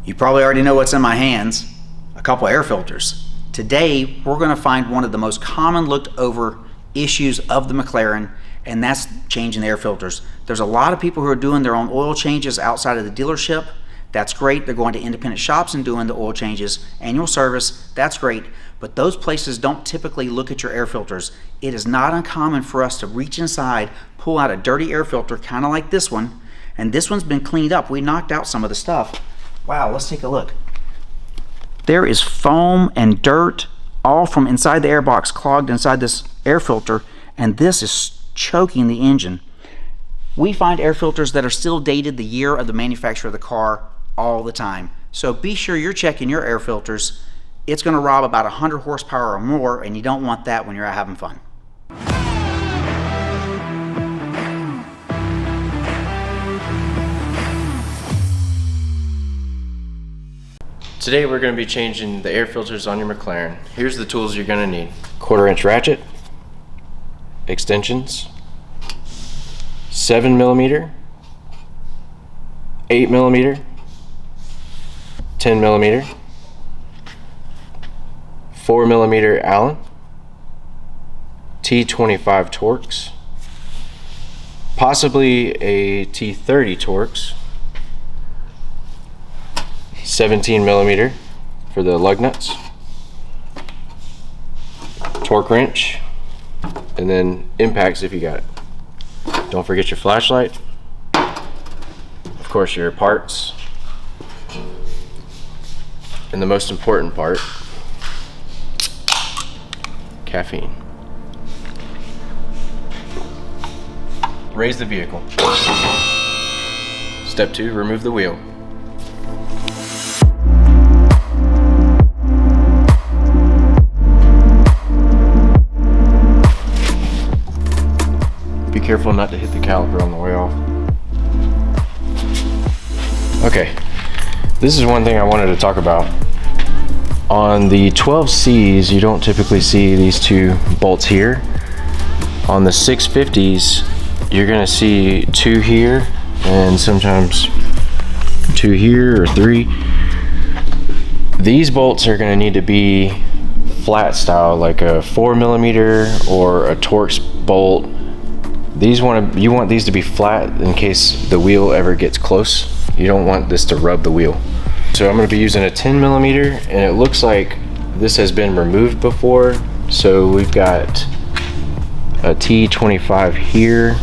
You probably already know what's in my hands, a couple air filters. Today, we're gonna find one of the most common looked over issues of the McLaren, and that's changing the air filters. There's a lot of people who are doing their own oil changes outside of the dealership. That's great. They're going to independent shops and doing the oil changes, annual service, that's great. But those places don't typically look at your air filters. It is not uncommon for us to reach inside, pull out a dirty air filter, kind of like this one, and this one's been cleaned up. We knocked out some of the stuff. Wow, let's take a look. There is foam and dirt all from inside the airbox clogged inside this air filter, and this is choking the engine. We find air filters that are still dated the year of the manufacture of the car all the time. So be sure you're checking your air filters. It's going to rob about 100 horsepower or more, and you don't want that when you're out having fun. Today we're going to be changing the air filters on your McLaren. Here's the tools you're going to need. 1/4-inch ratchet, extensions, 7mm, 8mm, 10mm, 4mm Allen, T25 Torx, possibly a T30 Torx, 17mm for the lug nuts, torque wrench, and then impacts if you got it. Don't forget your flashlight, of course your parts, and the most important part, caffeine. Raise the vehicle. Step 2, remove the wheel. Be careful not to hit the caliper on the way off. Okay, this is one thing I wanted to talk about. On the 12Cs, you don't typically see these two bolts here. On the 650s, you're gonna see 2 here and sometimes 2 here or 3. These bolts are gonna need to be flat style, like a 4mm or a Torx bolt. You want these to be flat in case the wheel ever gets close. You don't want this to rub the wheel. So I'm going to be using a 10mm, and it looks like this has been removed before. So we've got a T25 here,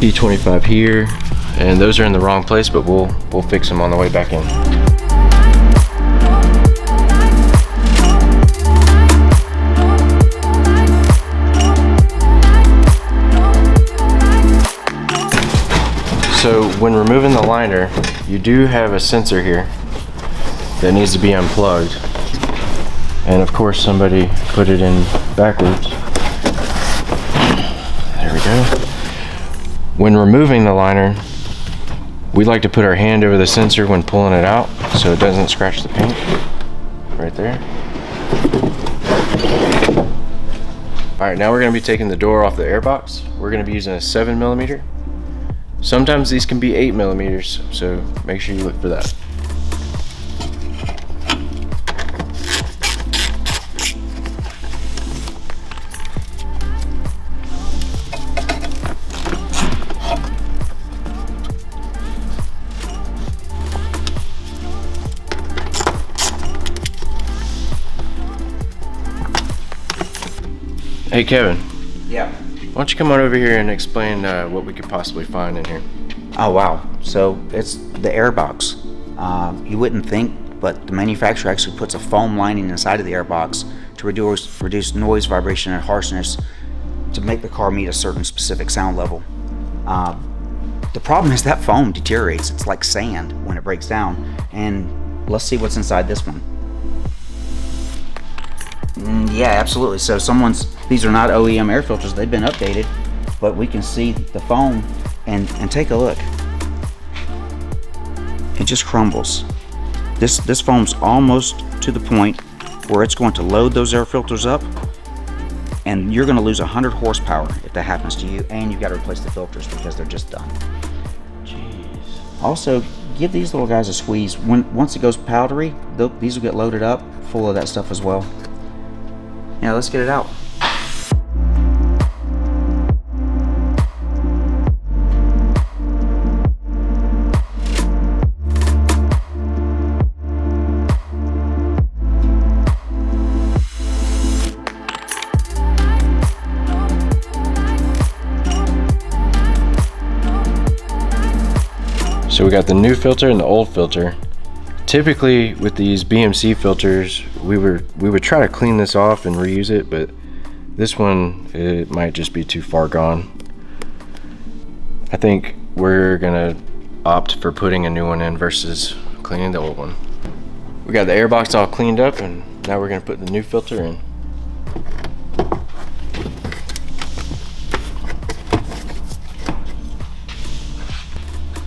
T25 here, and those are in the wrong place, but we'll fix them on the way back in. So when removing the liner, you do have a sensor here that needs to be unplugged. And of course somebody put it in backwards. There we go. When removing the liner, we like to put our hand over the sensor when pulling it out so it doesn't scratch the paint. Right there. Alright, now we're going to be taking the door off the airbox. We're going to be using a 7mm. Sometimes these can be 8mm, so make sure you look for that. Hey Kevin. Yeah. Why don't you come on over here and explain what we could possibly find in here. Oh wow, so it's the airbox. You wouldn't think, but the manufacturer actually puts a foam lining inside of the airbox to reduce noise, vibration, and harshness to make the car meet a certain specific sound level. The problem is that foam deteriorates. It's like sand when it breaks down. And let's see what's inside this one. Yeah, absolutely. So these are not OEM air filters, they've been updated, but we can see the foam and take a look. It just crumbles. This foam's almost to the point where it's going to load those air filters up, and you're going to lose 100 horsepower if that happens to you, and you've got to replace the filters because they're just done. Jeez. Also, give these little guys a squeeze. Once it goes powdery, these will get loaded up full of that stuff as well. Yeah, let's get it out. So we got the new filter and the old filter. Typically with these BMC filters, we would try to clean this off and reuse it, but this one, it might just be too far gone. I think we're gonna opt for putting a new one in versus cleaning the old one. We got the airbox all cleaned up, and now we're gonna put the new filter in.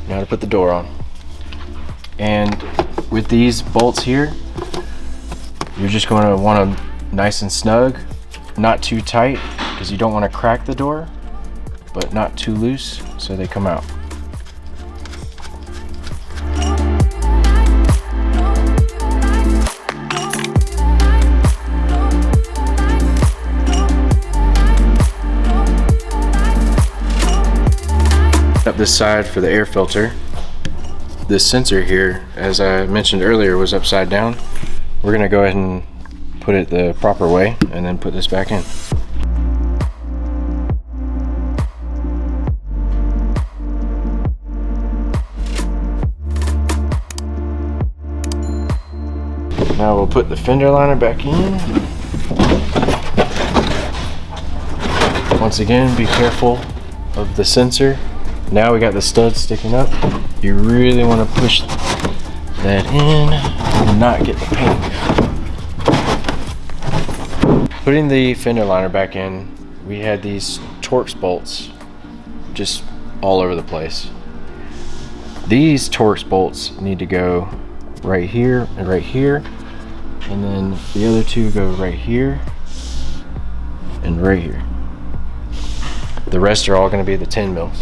Now to put the door on. And with these bolts here, you're just going to want them nice and snug, not too tight, because you don't want to crack the door, but not too loose so they come out. Up this side for the air filter. This sensor here, as I mentioned earlier, was upside down. We're gonna go ahead and put it the proper way and then put this back in. Now we'll put the fender liner back in. Once again, be careful of the sensor. Now we got the studs sticking up. You really want to push that in and not get the paint. Putting the fender liner back in, we had these Torx bolts just all over the place. These Torx bolts need to go right here, and then the other two go right here and right here. The rest are all going to be the 10 mils.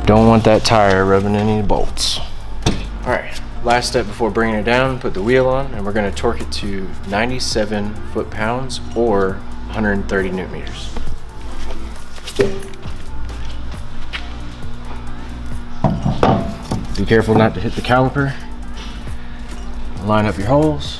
Don't want that tire rubbing any bolts. All right, last step before bringing it down, put the wheel on, and we're going to torque it to 97 foot-pounds or 130 newton meters. Be careful not to hit the caliper. Line up your holes.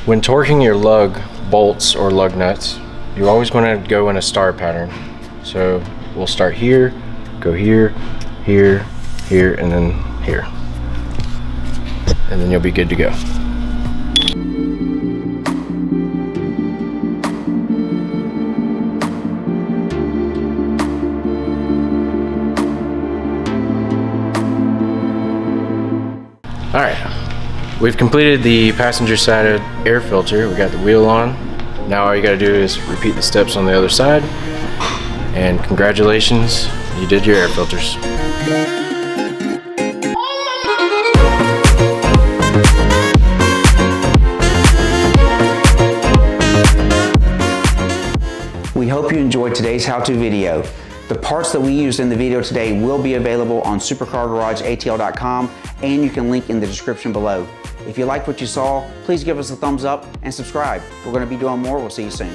When torquing your lug bolts or lug nuts, you always want to go in a star pattern. So we'll start here, go here, here, here, and then here. And then you'll be good to go. All right. We've completed the passenger side air filter. We got the wheel on. Now all you gotta do is repeat the steps on the other side. And congratulations, you did your air filters. We hope you enjoyed today's how-to video. The parts that we used in the video today will be available on supercargarageatl.com, and you can link in the description below. If you liked what you saw, please give us a thumbs up and subscribe. We're going to be doing more. We'll see you soon.